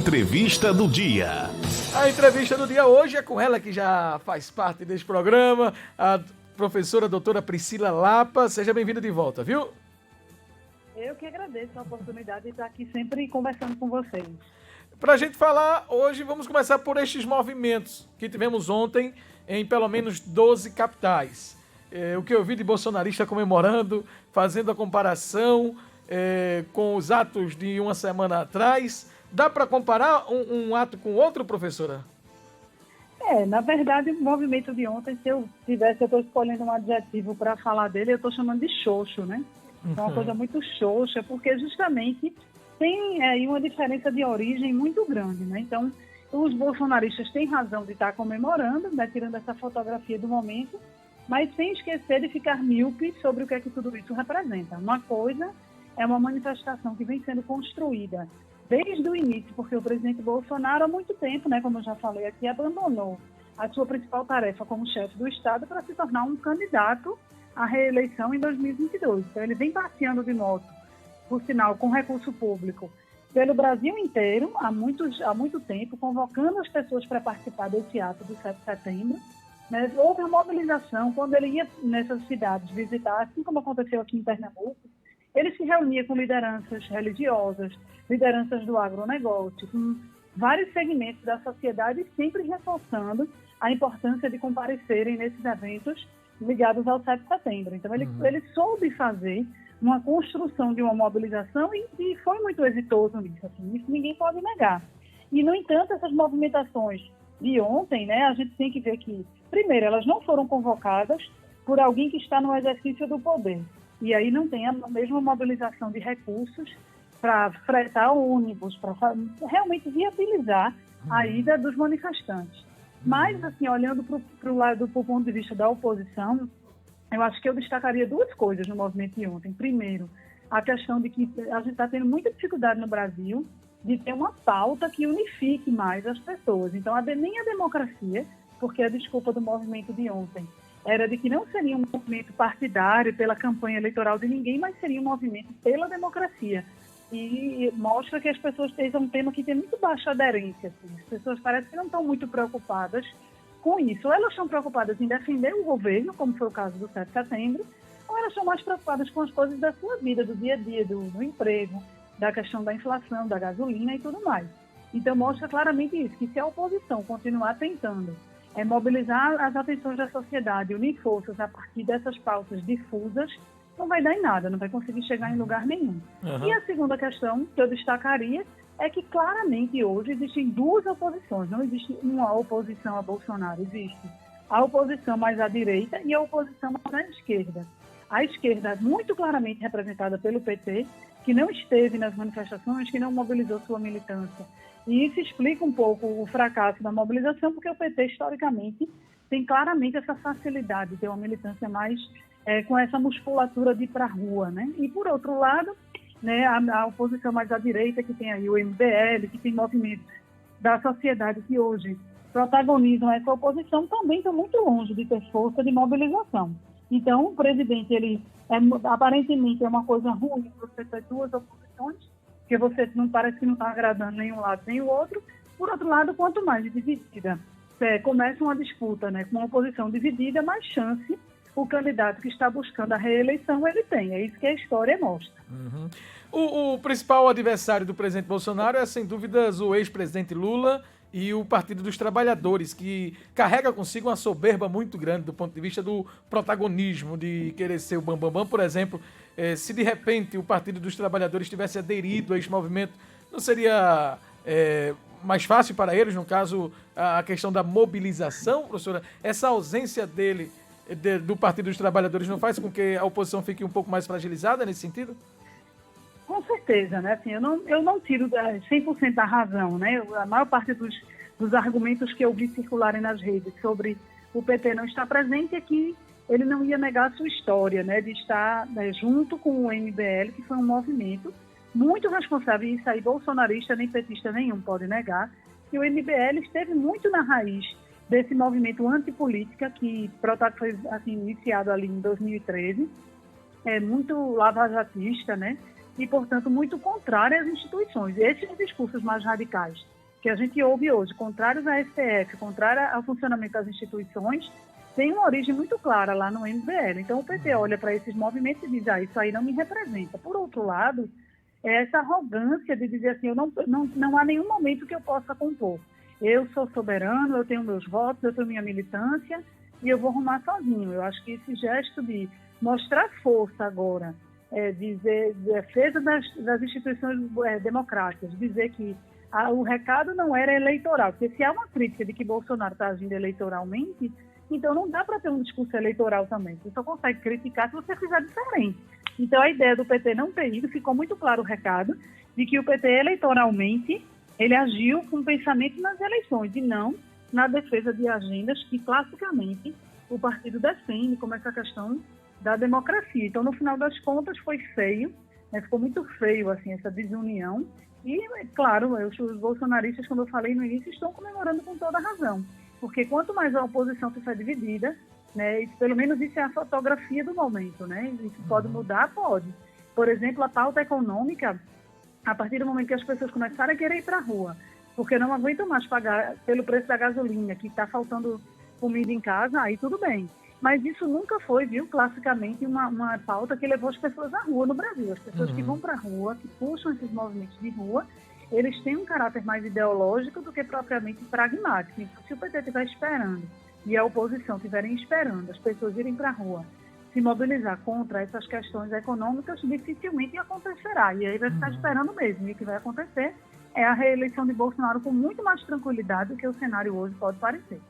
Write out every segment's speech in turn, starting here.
Entrevista do dia. A entrevista do dia hoje é com ela, que já faz parte desse programa, a professora doutora Priscila Lapa. Seja bem-vinda de volta, viu? Eu que agradeço a oportunidade de estar aqui sempre conversando com vocês. Para a gente falar hoje, vamos começar por estes movimentos que tivemos ontem em pelo menos 12 capitais. O que eu vi de bolsonarista comemorando, fazendo a comparação com os atos de uma semana atrás. Dá para comparar um ato com outro, professora? Na verdade, o movimento de ontem, se eu estou escolhendo um adjetivo para falar dele, eu estou chamando de xoxo, né? É uma coisa muito xoxa, porque justamente tem aí uma diferença de origem muito grande, né? Então, os bolsonaristas têm razão de estar comemorando, né, tirando essa fotografia do momento, mas sem esquecer de ficar míope sobre o que é que tudo isso representa. Uma coisa é uma manifestação que vem sendo construída desde o início, porque o presidente Bolsonaro há muito tempo, né, como eu já falei aqui, abandonou a sua principal tarefa como chefe do Estado para se tornar um candidato à reeleição em 2022. Então, ele vem passeando de moto, por sinal, com recurso público, pelo Brasil inteiro, há muito tempo, convocando as pessoas para participar desse ato do 7 de setembro. Né? Houve uma mobilização, quando ele ia nessas cidades visitar, assim como aconteceu aqui em Pernambuco, ele se reunia com lideranças religiosas, lideranças do agronegócio, com vários segmentos da sociedade, sempre reforçando a importância de comparecerem nesses eventos ligados ao 7 de setembro. Então, ele soube fazer uma construção de uma mobilização e foi muito exitoso nisso. Assim, isso ninguém pode negar. E, no entanto, essas movimentações de ontem, né, a gente tem que ver que, primeiro, elas não foram convocadas por alguém que está no exercício do poder. E aí não tem a mesma mobilização de recursos para fretar ônibus, para realmente viabilizar a ida dos manifestantes. Mas, assim, olhando para o lado, do ponto de vista da oposição, eu acho que eu destacaria duas coisas no movimento de ontem. Primeiro, a questão de que a gente está tendo muita dificuldade no Brasil de ter uma pauta que unifique mais as pessoas. Então, nem a democracia, porque a desculpa do movimento de ontem era de que não seria um movimento partidário pela campanha eleitoral de ninguém, mas seria um movimento pela democracia. E mostra que as pessoas têm um tema que tem muito baixa aderência. Assim. As pessoas parecem que não estão muito preocupadas com isso. Ou elas estão preocupadas em defender o governo, como foi o caso do 7 de setembro, ou elas estão mais preocupadas com as coisas da sua vida, do dia a dia, do emprego, da questão da inflação, da gasolina e tudo mais. Então mostra claramente isso, que se a oposição continuar tentando mobilizar as atenções da sociedade, unir forças a partir dessas pautas difusas, não vai dar em nada, não vai conseguir chegar em lugar nenhum. E a segunda questão que eu destacaria é que claramente hoje existem duas oposições, não existe uma oposição a Bolsonaro, existe a oposição mais à direita e a oposição mais à esquerda. A esquerda muito claramente representada pelo PT, que não esteve nas manifestações, que não mobilizou sua militância. E isso explica um pouco o fracasso da mobilização, porque o PT, historicamente, tem claramente essa facilidade de ter uma militância mais com essa musculatura de ir para a rua, né? E, por outro lado, né, a oposição mais à direita, que tem aí o MBL, que tem movimentos da sociedade que hoje protagonizam essa oposição, também estão muito longe de ter força de mobilização. Então, o presidente, ele aparentemente é uma coisa ruim você ter duas oposições, porque você não parece que não está agradando nem um lado nem o outro. Por outro lado, quanto mais dividida começa uma disputa, né, com uma oposição dividida, mais chance o candidato que está buscando a reeleição ele tem. É isso que a história mostra. O principal adversário do presidente Bolsonaro é, sem dúvidas, o ex-presidente Lula e o Partido dos Trabalhadores, que carrega consigo uma soberba muito grande do ponto de vista do protagonismo, de querer ser o bambambam. Por exemplo, se de repente o Partido dos Trabalhadores tivesse aderido a esse movimento, não seria mais fácil para eles, no caso, a questão da mobilização, professora? Essa ausência do Partido dos Trabalhadores não faz com que a oposição fique um pouco mais fragilizada nesse sentido? Com certeza, né? Assim, eu não tiro 100% da razão, né? A maior parte dos argumentos que eu vi circularem nas redes sobre o PT não estar presente é que ele não ia negar a sua história, né? De estar junto com o MBL, que foi um movimento muito responsável, e isso aí bolsonarista nem petista nenhum pode negar, que o MBL esteve muito na raiz desse movimento antipolítica que foi assim, iniciado ali em 2013, muito lavajatista, né? e, portanto, muito contrária às instituições. Esses discursos mais radicais que a gente ouve hoje, contrários à STF, contrários ao funcionamento das instituições, tem uma origem muito clara lá no MBL. Então, o PT olha para esses movimentos e diz, isso aí não me representa. Por outro lado, é essa arrogância de dizer assim, não há nenhum momento que eu possa compor. Eu sou soberano, eu tenho meus votos, eu tenho minha militância e eu vou arrumar sozinho. Eu acho que esse gesto de mostrar força agora, dizer defesa das instituições democráticas, dizer que o recado não era eleitoral, porque se há uma crítica de que Bolsonaro está agindo eleitoralmente, então não dá para ter um discurso eleitoral também. Você só consegue criticar se você fizer diferente. Então a ideia do PT não ter ido, ficou muito claro o recado de que o PT eleitoralmente ele agiu com pensamento nas eleições e não na defesa de agendas que classicamente o partido defende, como essa questão da democracia. Então, no final das contas, foi feio, né? Ficou muito feio assim, essa desunião. E, claro, os bolsonaristas, como eu falei no início, estão comemorando com toda razão. Porque quanto mais a oposição ficar dividida, né, pelo menos isso é a fotografia do momento, né? Isso pode mudar? Pode. Por exemplo, a pauta econômica, a partir do momento que as pessoas começarem a querer ir para a rua, porque não aguentam mais pagar pelo preço da gasolina, que está faltando comida em casa, aí tudo bem. Mas isso nunca foi, viu, classicamente, uma pauta que levou as pessoas à rua no Brasil. As pessoas que vão para a rua, que puxam esses movimentos de rua, eles têm um caráter mais ideológico do que propriamente pragmático. Então, se o PT estiver esperando e a oposição estiverem esperando as pessoas irem para a rua se mobilizar contra essas questões econômicas, dificilmente acontecerá. E aí vai ficar esperando mesmo. E o que vai acontecer é a reeleição de Bolsonaro com muito mais tranquilidade do que o cenário hoje pode parecer.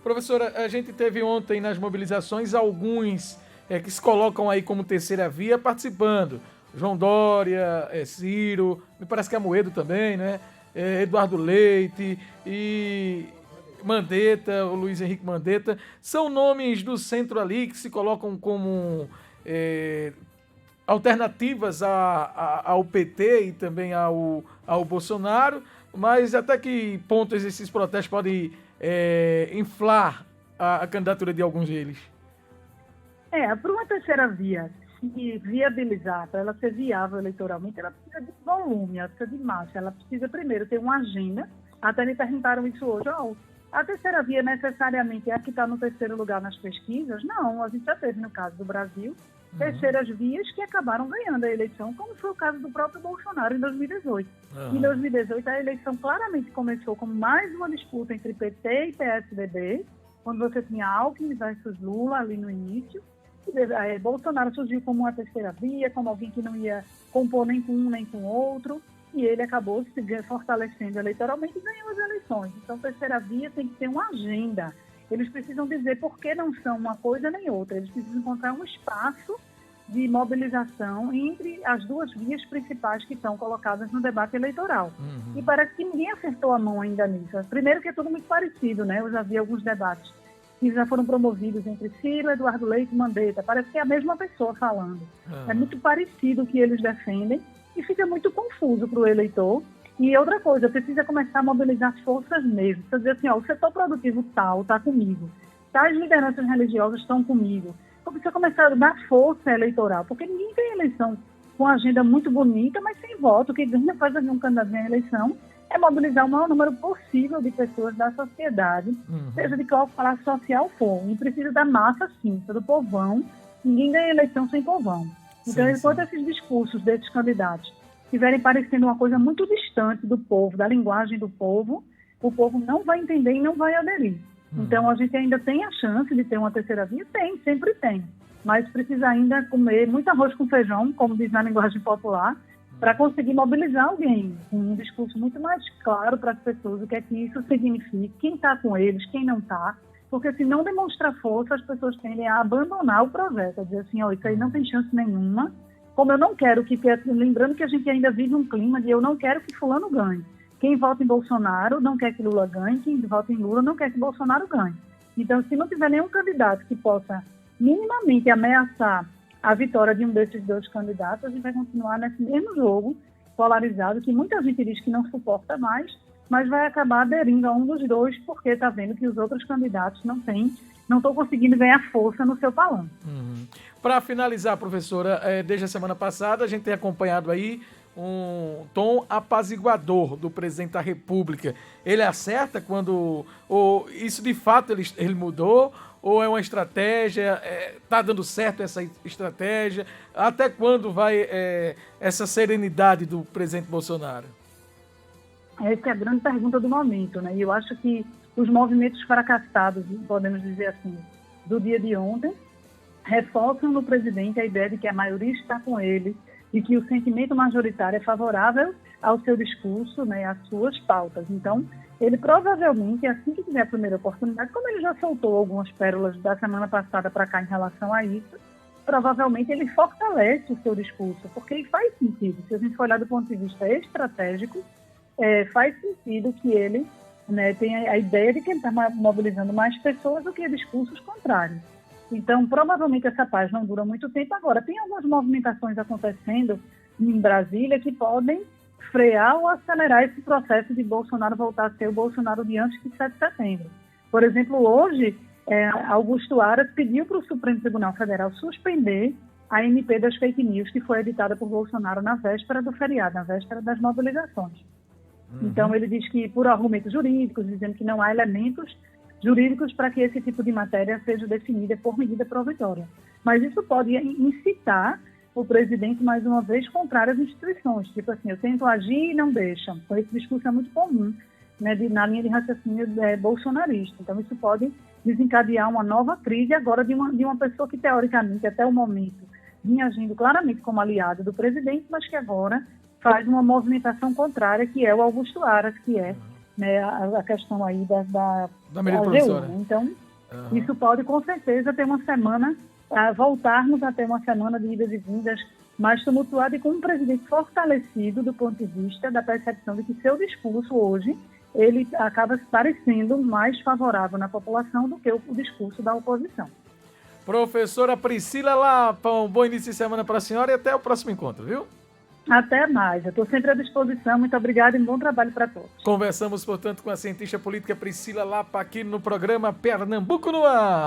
Professora, a gente teve ontem nas mobilizações alguns que se colocam aí como terceira via participando. João Dória, Ciro, me parece que é Amoedo também, né? Eduardo Leite e Mandetta, o Luiz Henrique Mandetta. São nomes do centro ali que se colocam como alternativas ao PT e também ao Bolsonaro, mas até que ponto esses protestos podem inflar a candidatura de alguns deles? Para uma terceira via se viabilizar, para ela ser viável eleitoralmente, ela precisa de volume, ela precisa de massa, ela precisa primeiro ter uma agenda. Até me perguntaram isso hoje, a terceira via necessariamente é a que está no terceiro lugar nas pesquisas? Não, a gente já teve no caso do Brasil terceiras vias que acabaram ganhando a eleição, como foi o caso do próprio Bolsonaro em 2018. Em 2018, a eleição claramente começou como mais uma disputa entre PT e PSDB, quando você tinha Alckmin versus Lula ali no início. Bolsonaro surgiu como uma terceira via, como alguém que não ia compor nem com um nem com o outro, e ele acabou se fortalecendo eleitoralmente e ganhou as eleições. Então, terceira via tem que ter uma agenda. Eles precisam dizer por que não são uma coisa nem outra. Eles precisam encontrar um espaço de mobilização entre as duas vias principais que estão colocadas no debate eleitoral. E parece que ninguém acertou a mão ainda nisso. Primeiro que é tudo muito parecido, né? Eu já vi alguns debates que já foram promovidos entre Ciro, Eduardo Leite e Mandetta. Parece que é a mesma pessoa falando. É muito parecido o que eles defendem e fica muito confuso para o eleitor. E outra coisa, precisa começar a mobilizar as forças mesmo. Precisa dizer assim, o setor produtivo tal está comigo, tais lideranças religiosas estão comigo. Então precisa começar a dar força eleitoral, porque ninguém tem eleição com uma agenda muito bonita, mas sem voto. O que ganha faz um candidato em eleição é mobilizar o maior número possível de pessoas da sociedade, seja de qual classe social for. E precisa da massa, sim, do povão. Ninguém ganha eleição sem povão. Então, enquanto esses discursos desses candidatos estiverem parecendo uma coisa muito distante do povo, da linguagem do povo, o povo não vai entender e não vai aderir. Então, a gente ainda tem a chance de ter uma terceira via? Tem, sempre tem. Mas precisa ainda comer muito arroz com feijão, como diz na linguagem popular, para conseguir mobilizar alguém, com um discurso muito mais claro para as pessoas, o que é que isso significa, quem está com eles, quem não está, porque se não demonstrar força, as pessoas tendem a abandonar o projeto, a dizer assim, isso aí não tem chance nenhuma, como eu não quero lembrando que a gente ainda vive um clima de eu não quero que fulano ganhe. Quem vota em Bolsonaro não quer que Lula ganhe, quem vota em Lula não quer que Bolsonaro ganhe. Então, se não tiver nenhum candidato que possa minimamente ameaçar a vitória de um desses dois candidatos, a gente vai continuar nesse mesmo jogo polarizado, que muita gente diz que não suporta mais, mas vai acabar aderindo a um dos dois, porque está vendo que os outros candidatos não têm não estou conseguindo ganhar força no seu palanque. Para finalizar, professora, desde a semana passada a gente tem acompanhado aí um tom apaziguador do presidente da República. Ele acerta quando ou isso de fato ele mudou, ou é uma estratégia, está dando certo essa estratégia? Até quando vai essa serenidade do presidente Bolsonaro? Essa é a grande pergunta do momento, né? E eu acho que os movimentos fracassados, podemos dizer assim, do dia de ontem, reforçam no presidente a ideia de que a maioria está com ele e que o sentimento majoritário é favorável ao seu discurso, né, às suas pautas. Então, ele provavelmente, assim que tiver a primeira oportunidade, como ele já soltou algumas pérolas da semana passada para cá em relação a isso, provavelmente ele fortalece o seu discurso, porque faz sentido. Se a gente for olhar do ponto de vista estratégico, faz sentido que ele, né, tenha a ideia de que ele está mobilizando mais pessoas do que discursos contrários. Então, provavelmente essa paz não dura muito tempo. Agora, tem algumas movimentações acontecendo em Brasília que podem frear ou acelerar esse processo de Bolsonaro voltar a ser o Bolsonaro de antes de 7 de setembro. Por exemplo, hoje, Augusto Aras pediu para o Supremo Tribunal Federal suspender a MP das fake news que foi editada por Bolsonaro na véspera do feriado, na véspera das mobilizações. Então, ele diz que, por argumentos jurídicos, dizendo que não há elementos jurídicos para que esse tipo de matéria seja definida por medida provisória. Mas isso pode incitar o presidente, mais uma vez, contrário às instituições. Tipo assim, eu tento agir e não deixam. Então, esse discurso é muito comum, né, na linha de raciocínio bolsonarista. Então, isso pode desencadear uma nova crise agora de uma pessoa que, teoricamente, até o momento, vinha agindo claramente como aliado do presidente, mas que agora faz uma movimentação contrária, que é o Augusto Aras, que é, né, a questão aí da medida provisória. Então, isso pode, com certeza, ter uma semana, voltarmos a ter uma semana de idas e vindas mais tumultuada e com um presidente fortalecido do ponto de vista da percepção de que seu discurso hoje, ele acaba se parecendo mais favorável na população do que o discurso da oposição. Professora Priscila Lapa, um bom início de semana para a senhora e até o próximo encontro, viu? Até mais. Eu estou sempre à disposição. Muito obrigada e um bom trabalho para todos. Conversamos, portanto, com a cientista política Priscila Lapa aqui no programa Pernambuco no Ar.